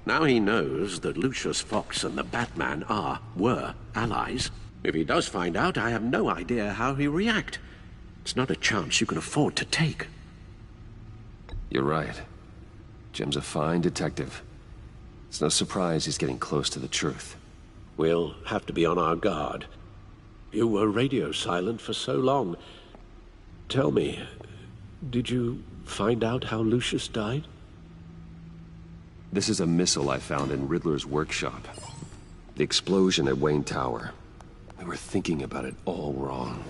Now he knows that Lucius Fox and the Batman were allies. If he does find out, I have no idea how he'll react. It's not a chance you can afford to take. You're right. Jim's a fine detective. It's no surprise he's getting close to the truth. We'll have to be on our guard. You were radio silent for so long. Tell me, did you find out how Lucius died? This is a missile I found in Riddler's workshop. The explosion at Wayne Tower. We were thinking about it all wrong.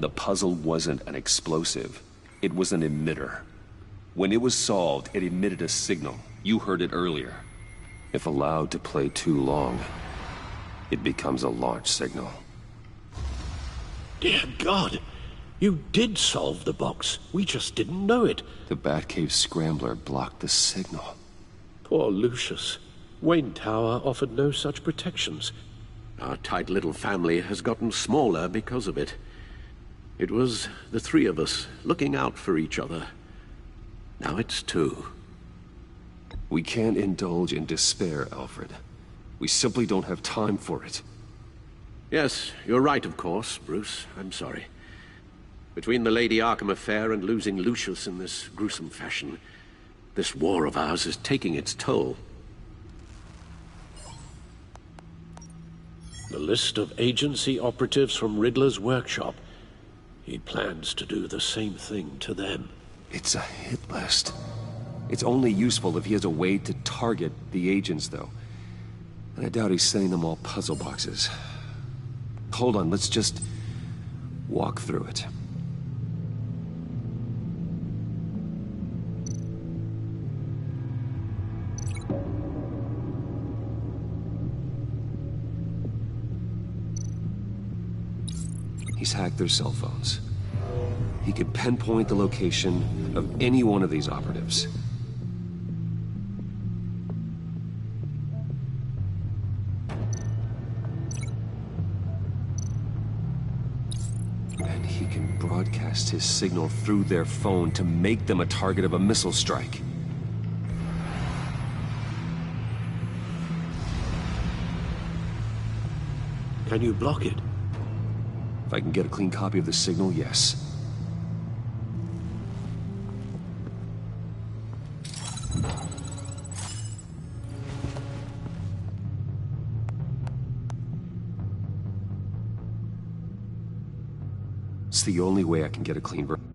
The puzzle wasn't an explosive. It was an emitter. When it was solved, it emitted a signal. You heard it earlier. If allowed to play too long, it becomes a launch signal. Dear God! You did solve the box. We just didn't know it. The Batcave scrambler blocked the signal. Poor Lucius. Wayne Tower offered no such protections. Our tight little family has gotten smaller because of it. It was the three of us looking out for each other. Now it's two. We can't indulge in despair, Alfred. We simply don't have time for it. Yes, you're right, of course, Bruce. I'm sorry. Between the Lady Arkham affair and losing Lucius in this gruesome fashion, this war of ours is taking its toll. The list of agency operatives from Riddler's workshop. He plans to do the same thing to them. It's a hit list. It's only useful if he has a way to target the agents, though. And I doubt he's sending them all puzzle boxes. Hold on, let's just walk through it. He's hacked their cell phones. He could pinpoint the location of any one of these operatives. And he can broadcast his signal through their phone to make them a target of a missile strike. Can you block it? If I can get a clean copy of the signal, yes. It's the only way I can get a clean version.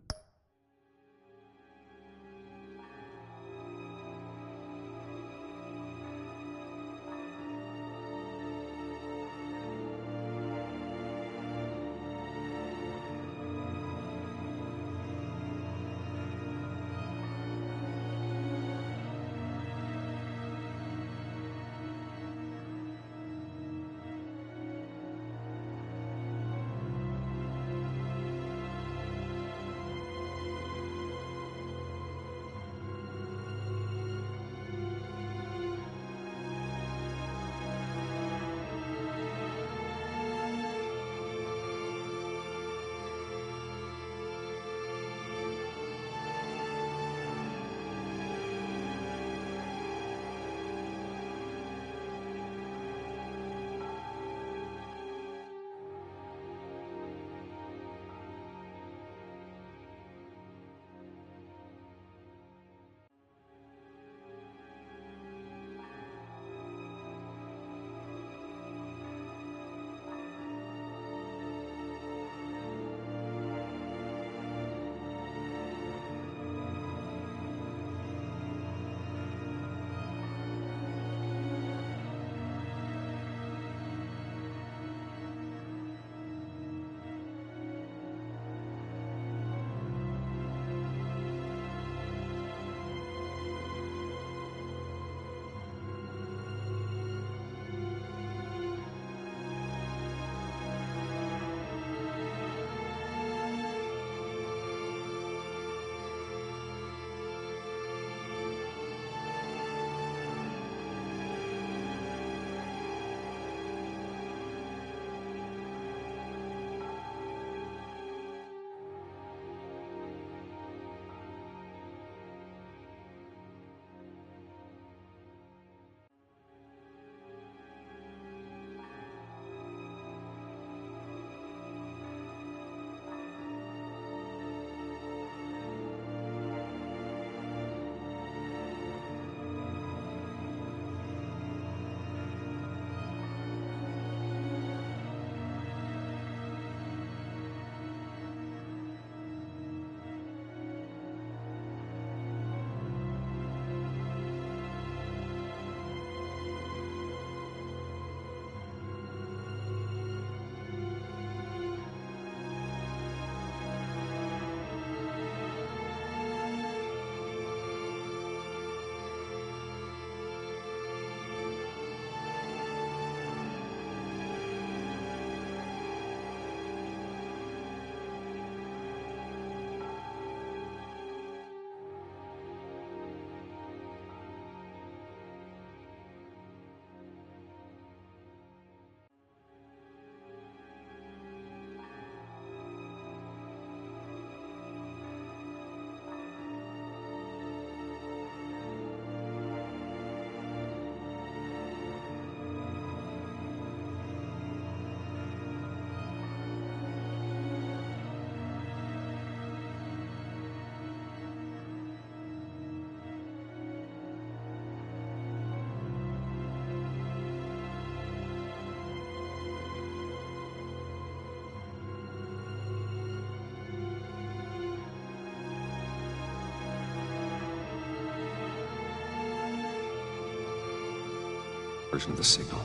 version of the signal.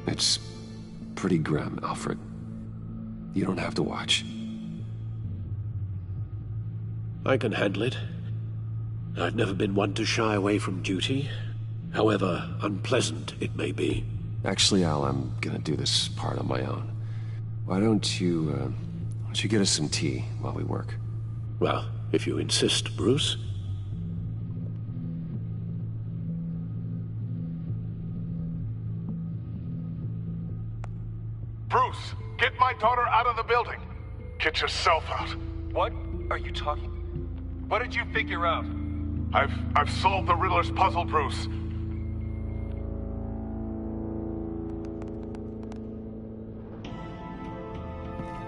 It's pretty grim, Alfred. You don't have to watch. I can handle it. I've never been one to shy away from duty, however unpleasant it may be. Actually, Al, I'm gonna do this part on my own. Why don't you get us some tea while we work? Well, if you insist, Bruce. Bruce, get my daughter out of the building. Get yourself out. What are you talking? What did you figure out? I've solved the Riddler's puzzle, Bruce.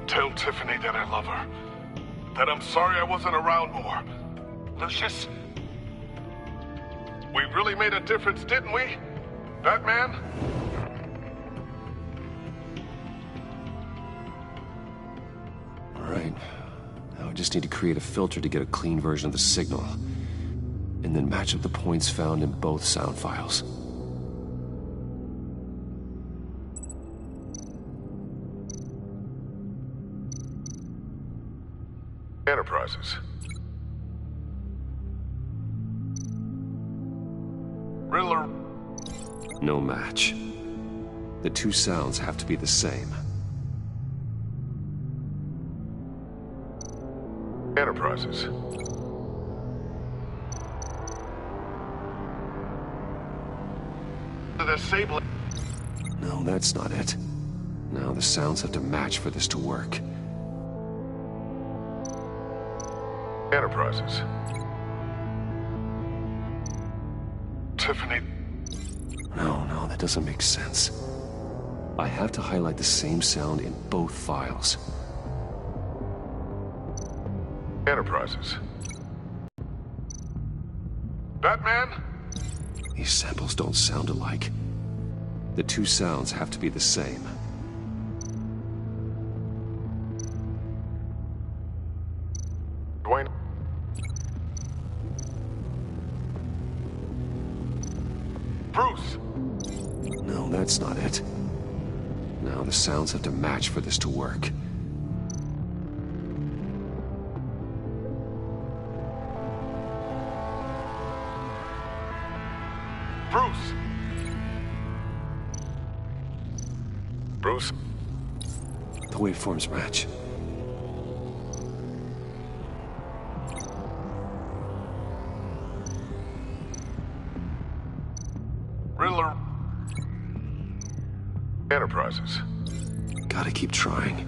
Tell Tiffany that I love her. That I'm sorry I wasn't around more. Lucius? We really made a difference, didn't we? Batman? All right. Now I just need to create a filter to get a clean version of the signal. And then match up the points found in both sound files. Enterprises. Riddler. No match. The two sounds have to be the same. Enterprises. The disabling. No, that's not it. Now the sounds have to match for this to work. Enterprises. Tiffany. No, that doesn't make sense. I have to highlight the same sound in both files. Enterprises. Batman? These samples don't sound alike. The two sounds have to be the same. Dwayne. Bruce! No, that's not it. Now the sounds have to match for this to work. Bruce! Bruce? The waveforms match. Riddler. Enterprises. Gotta keep trying.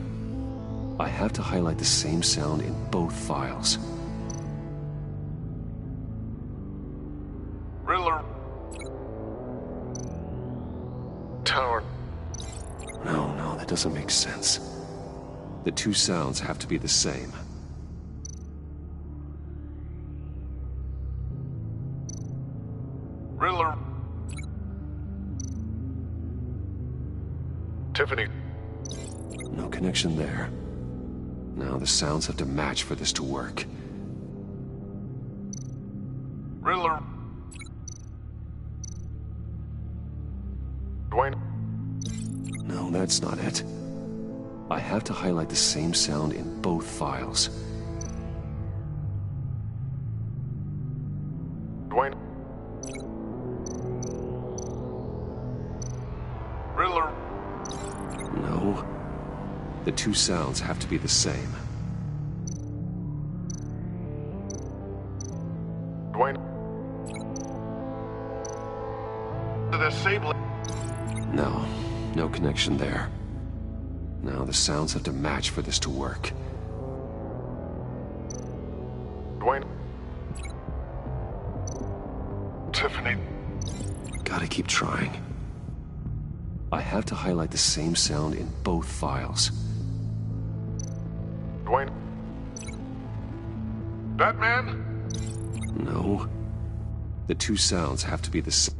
I have to highlight the same sound in both files. Riddler. Tower. No, that doesn't make sense. The two sounds have to be the same. Riddler. Tiffany. No connection there. Now the sounds have to match for this to work. Riddler. Dwayne. No, that's not it. I have to highlight the same sound in both files. Dwayne. Riddler. No. The two sounds have to be the same. Dwayne. The disabling. No connection there. Now the sounds have to match for this to work. Dwayne. Tiffany. Gotta keep trying. I have to highlight the same sound in both files. Dwayne. Batman? No. The two sounds have to be the same.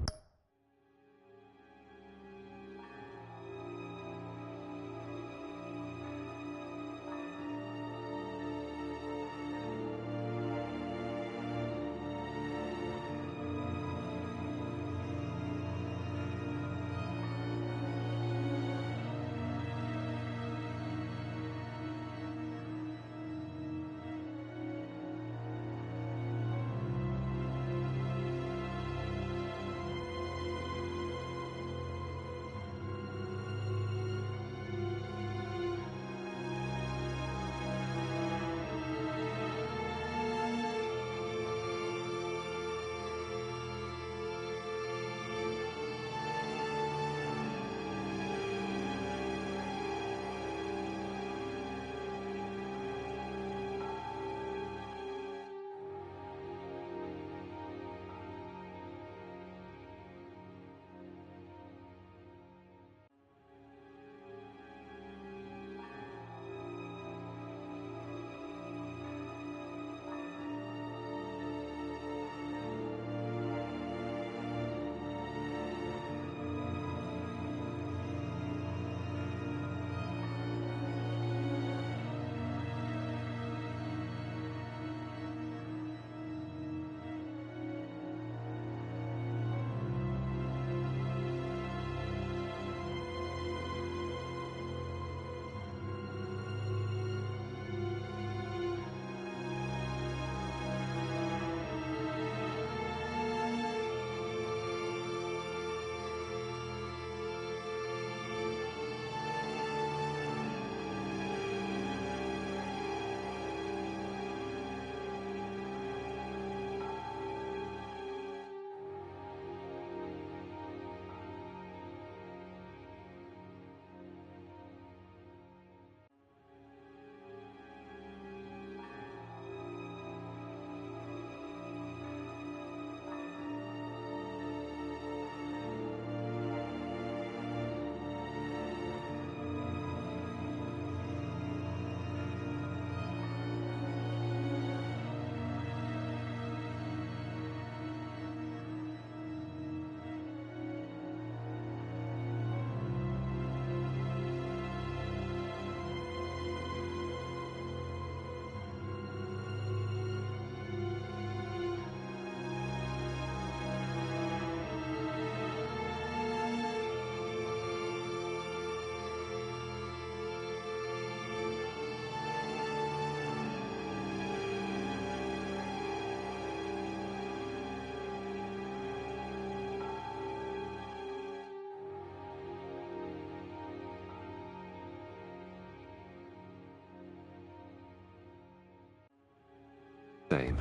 Same.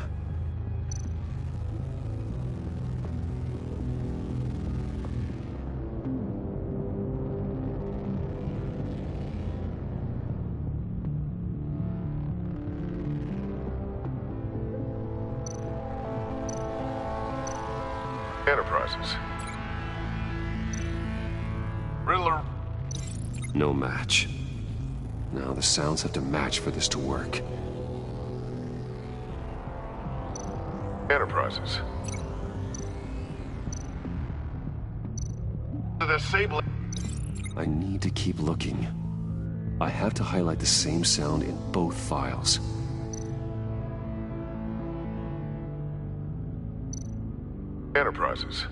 Enterprises. Riddler. No match. Now the sounds have to match for this to work. Enterprises. The Sable. I need to keep looking. I have to highlight the same sound in both files. Enterprises.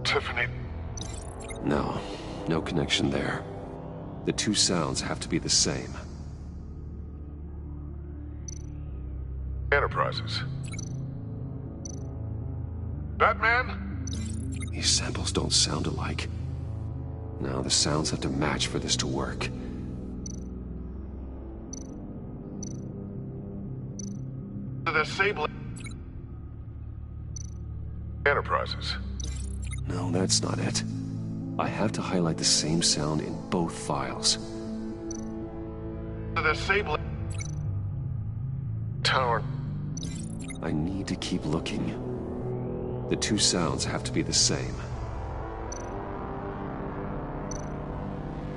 Tiffany. No, no connection there. The two sounds have to be the same. Enterprises. Batman? These samples don't sound alike. Now the sounds have to match for this to work. The Sable. Enterprises. No, that's not it. I have to highlight the same sound in both files. The Sable. Tower. I need to keep looking. The two sounds have to be the same.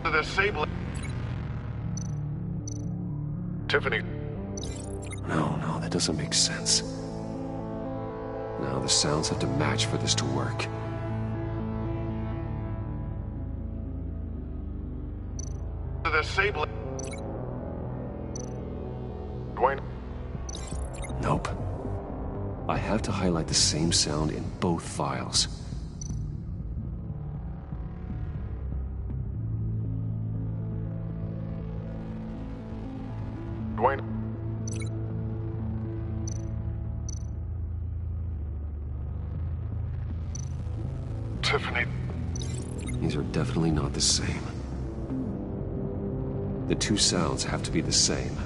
The Sable. Tiffany. No, that doesn't make sense. Now the sounds have to match for this to work. The Sable. Dwayne. Nope. I have to highlight the same sound in both files. Dwayne. Tiffany. These are definitely not the same. The two sounds have to be the same.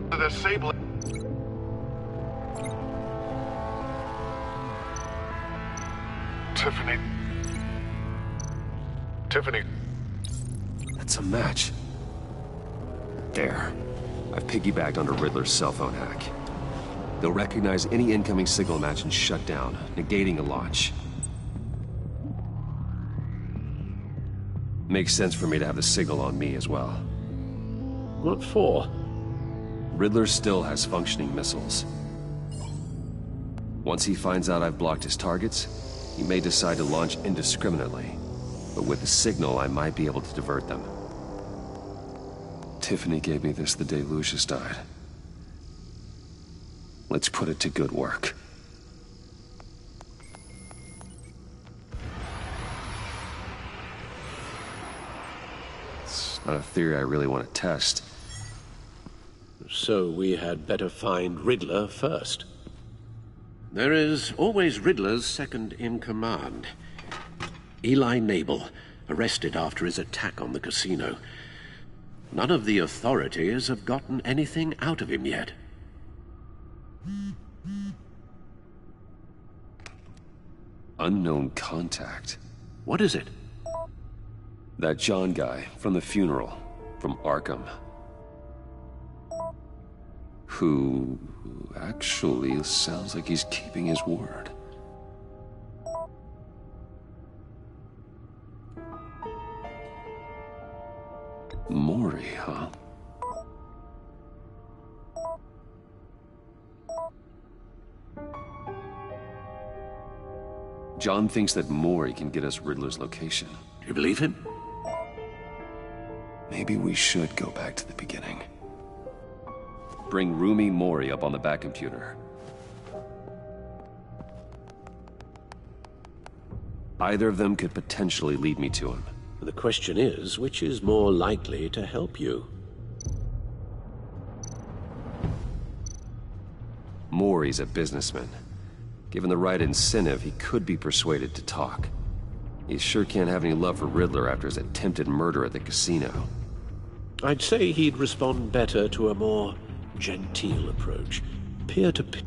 The Sable. Tiffany. Tiffany. That's a match. There. I've piggybacked onto Riddler's cell phone hack. They'll recognize any incoming signal match and shut down, negating a launch. Makes sense for me to have the signal on me as well. What for? Riddler still has functioning missiles. Once he finds out I've blocked his targets, he may decide to launch indiscriminately. But with the signal, I might be able to divert them. Tiffany gave me this the day Lucius died. Let's put it to good work. It's not a theory I really want to test. So we had better find Riddler first. There is always Riddler's second-in-command. Eli Nabel, arrested after his attack on the casino. None of the authorities have gotten anything out of him yet. Unknown contact. What is it? That John guy from the funeral, from Arkham. Who actually sounds like he's keeping his word. Maury, huh? John thinks that Maury can get us Riddler's location. Do you believe him? Maybe we should go back to the beginning. Bring Rumi Mori up on the back computer. Either of them could potentially lead me to him. The question is, which is more likely to help you? Mori's a businessman. Given the right incentive, he could be persuaded to talk. You sure can't have any love for Riddler after his attempted murder at the casino. I'd say he'd respond better to a more genteel approach. Peer-to-peer.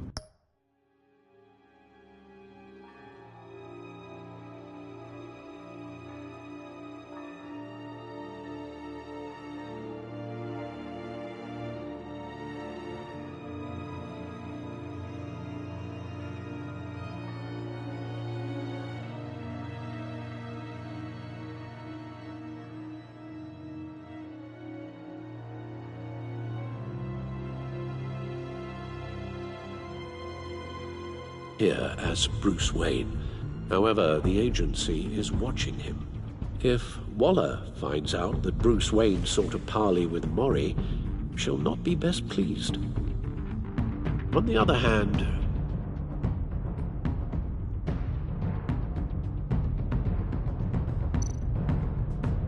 Here as Bruce Wayne. However, the agency is watching him. If Waller finds out that Bruce Wayne sought a parley with Mori, she'll not be best pleased. On the other hand,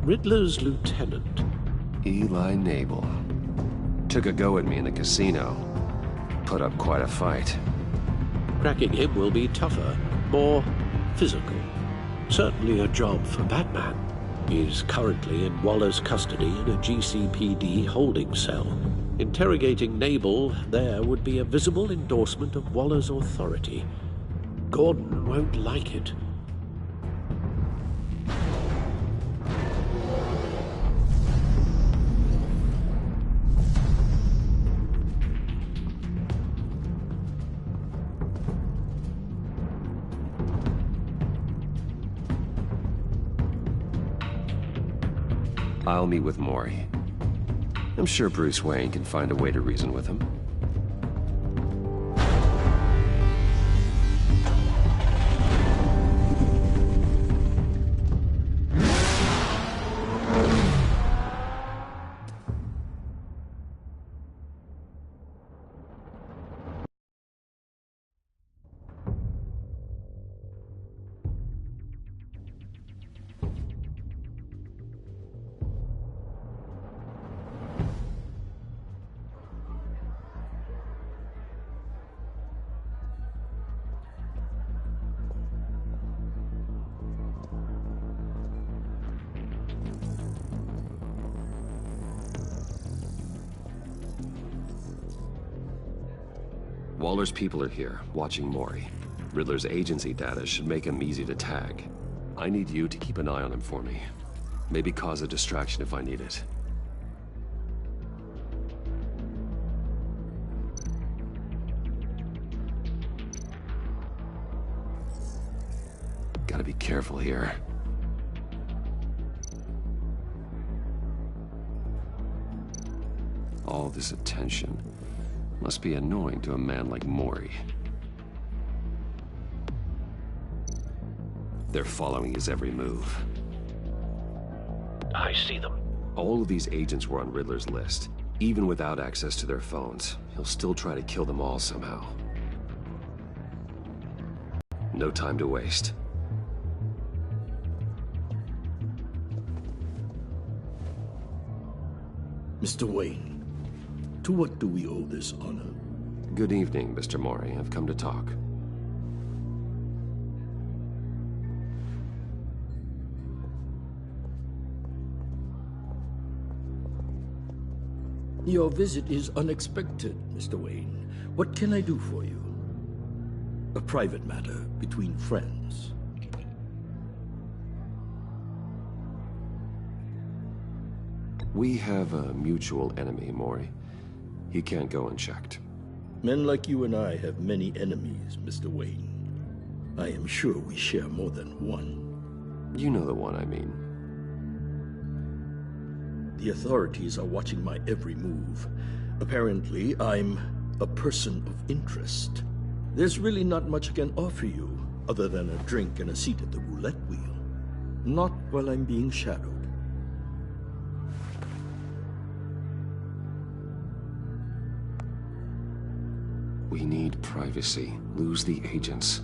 Riddler's lieutenant, Eli Nabel, took a go at me in the casino. Put up quite a fight. cracking him will be tougher, more physical. Certainly a job for Batman. He's currently in Waller's custody in a GCPD holding cell. Interrogating Nabel there would be a visible endorsement of Waller's authority. Gordon won't like it. I'll meet with Mori. I'm sure Bruce Wayne can find a way to reason with him. Waller's people are here, watching Mori. Riddler's agency data should make him easy to tag. I need you to keep an eye on him for me. Maybe cause a distraction if I need it. Gotta be careful here. All this attention must be annoying to a man like Mori. They're following his every move. I see them. All of these agents were on Riddler's list. Even without access to their phones, he'll still try to kill them all somehow. No time to waste. Mr. Wayne, to what do we owe this honor? Good evening, Mr. Mori. I've come to talk. Your visit is unexpected, Mr. Wayne. What can I do for you? A private matter between friends. We have a mutual enemy, Mori. He can't go unchecked. Men like you and I have many enemies, Mr. Wayne. I am sure we share more than one. You know the one I mean. The authorities are watching my every move. Apparently, I'm a person of interest. There's really not much I can offer you, other than a drink and a seat at the roulette wheel. Not while I'm being shadowed. We need privacy. Lose the agents.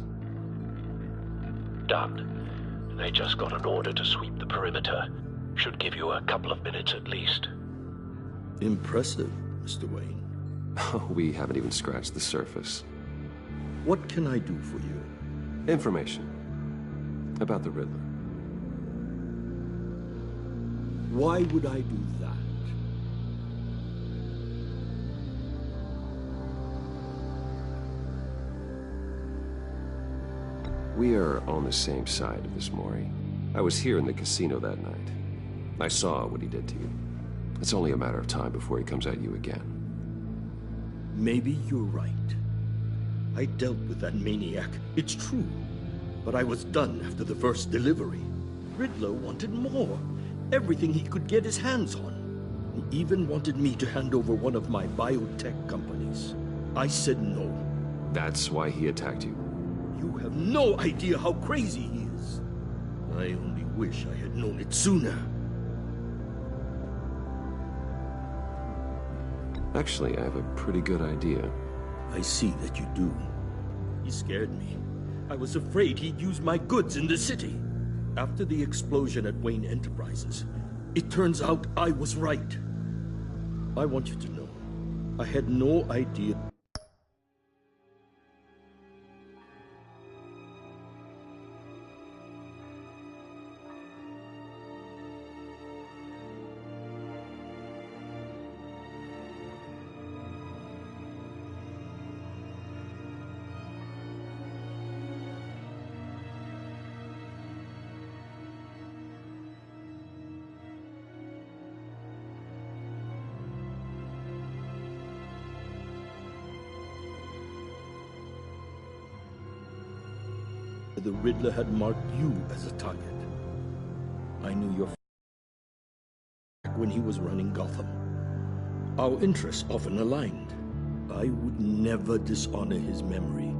Done. They just got an order to sweep the perimeter. Should give you a couple of minutes at least. Impressive, Mr. Wayne. We haven't even scratched the surface. What can I do for you? Information about the Riddler. Why would I do that? We are on the same side of this, Maury. I was here in the casino that night. I saw what he did to you. It's only a matter of time before he comes at you again. Maybe you're right. I dealt with that maniac, it's true. But I was done after the first delivery. Riddler wanted more. Everything he could get his hands on. He even wanted me to hand over one of my biotech companies. I said no. That's why he attacked you. You have no idea how crazy he is. I only wish I had known it sooner. Actually, I have a pretty good idea. I see that you do. He scared me. I was afraid he'd use my goods in the city. After the explosion at Wayne Enterprises, it turns out I was right. I want you to know, I had no idea. The Riddler had marked you as a target. I knew your when he was running Gotham. Our interests often aligned. I would never dishonor his memory.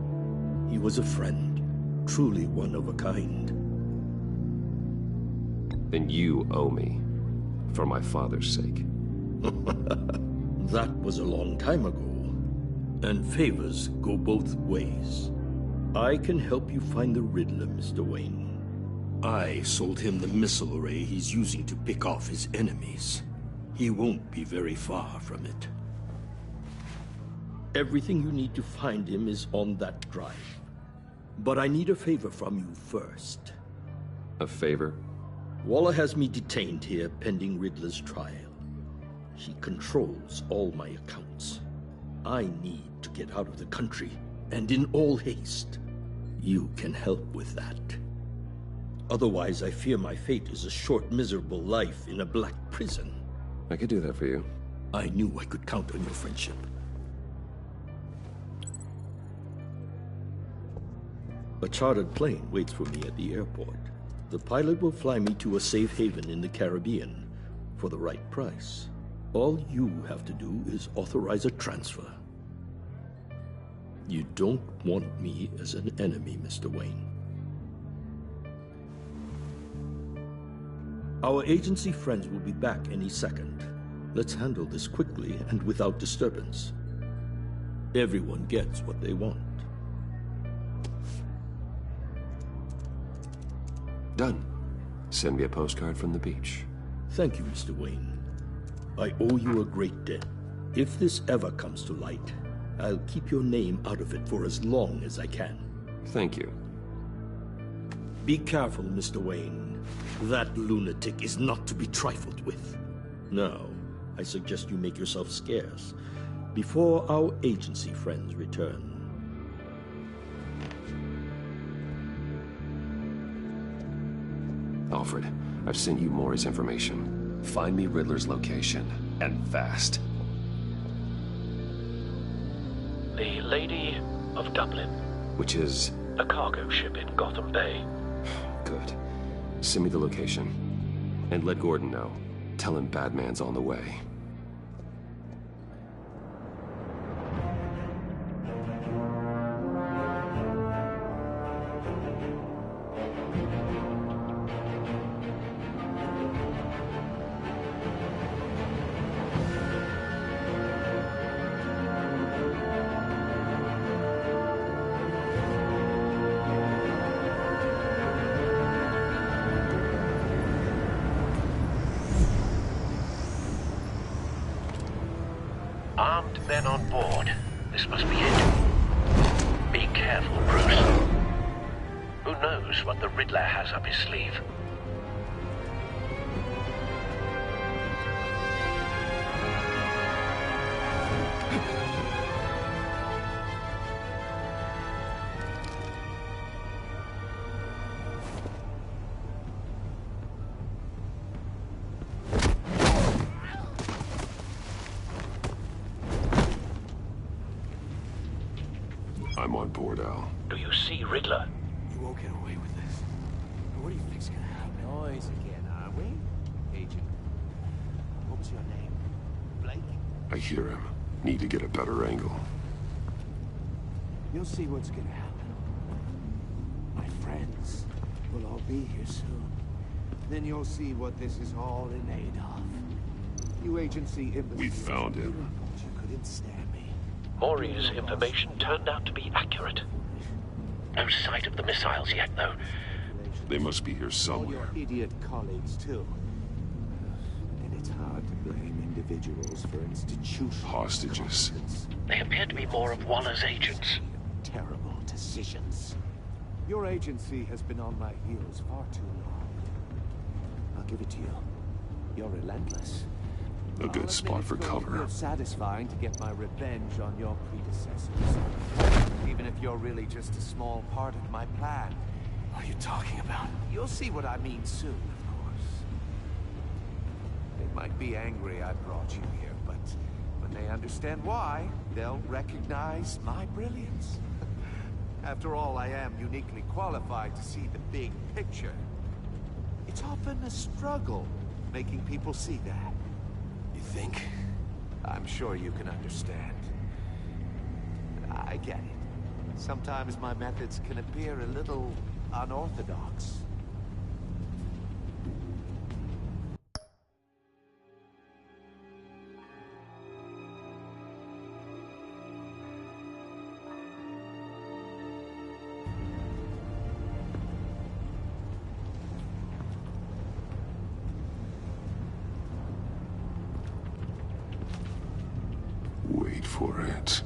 He was a friend, truly one of a kind. Then you owe me, for my father's sake. That was a long time ago, and favors go both ways. I can help you find the Riddler, Mr. Wayne. I sold him the missile array he's using to pick off his enemies. He won't be very far from it. Everything you need to find him is on that drive. But I need a favor from you first. A favor? Waller has me detained here pending Riddler's trial. She controls all my accounts. I need to get out of the country, and in all haste. You can help with that. Otherwise, I fear my fate is a short, miserable life in a black prison. I could do that for you. I knew I could count on your friendship. A chartered plane waits for me at the airport. The pilot will fly me to a safe haven in the Caribbean for the right price. All you have to do is authorize a transfer. You don't want me as an enemy, Mr. Wayne. Our agency friends will be back any second. Let's handle this quickly and without disturbance. Everyone gets what they want. Done. Send me a postcard from the beach. Thank you, Mr. Wayne. I owe you a great debt. If this ever comes to light, I'll keep your name out of it for as long as I can. Thank you. Be careful, Mr. Wayne. That lunatic is not to be trifled with. Now, I suggest you make yourself scarce before our agency friends return. Alfred, I've sent you Maury's information. Find me Riddler's location, and fast. The Lady of Dublin. Which is? A cargo ship in Gotham Bay. Good. Send me the location. And let Gordon know. Tell him Batman's on the way. Armed men on board. This must be it. Be careful, Bruce. Who knows what the Riddler has up his sleeve? I'm on board, Al. Do you see Riddler? You won't get away with this. What do you think's gonna happen? Noise again, are we? Agent. What was your name? Blake? I hear him. Need to get a better angle. You'll see what's gonna happen. My friends will all be here soon. Then you'll see what this is all in aid of. You agency imbeciles. We found him. You couldn't stand me. Maury's information turned out to be accurate. No sight of the missiles yet, though. They must be here All somewhere. your idiot colleagues, too. And it's hard to blame individuals for institutional Hostages. competence. They appear to be more of Waller's agents. Terrible decisions. Your agency has been on my heels far too long. I'll give it to you. You're relentless. A I'll good admit spot it's for going to cover. feel satisfying to get my revenge on your predecessors. Even if you're really just a small part of my plan. What are you talking about? You'll see what I mean soon, of course. They might be angry I brought you here, but when they understand why, they'll recognize my brilliance. After all, I am uniquely qualified to see the big picture. It's often a struggle making people see that. You think? I'm sure you can understand. I get it. Sometimes my methods can appear a little unorthodox. Wait for it.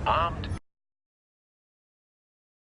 Armed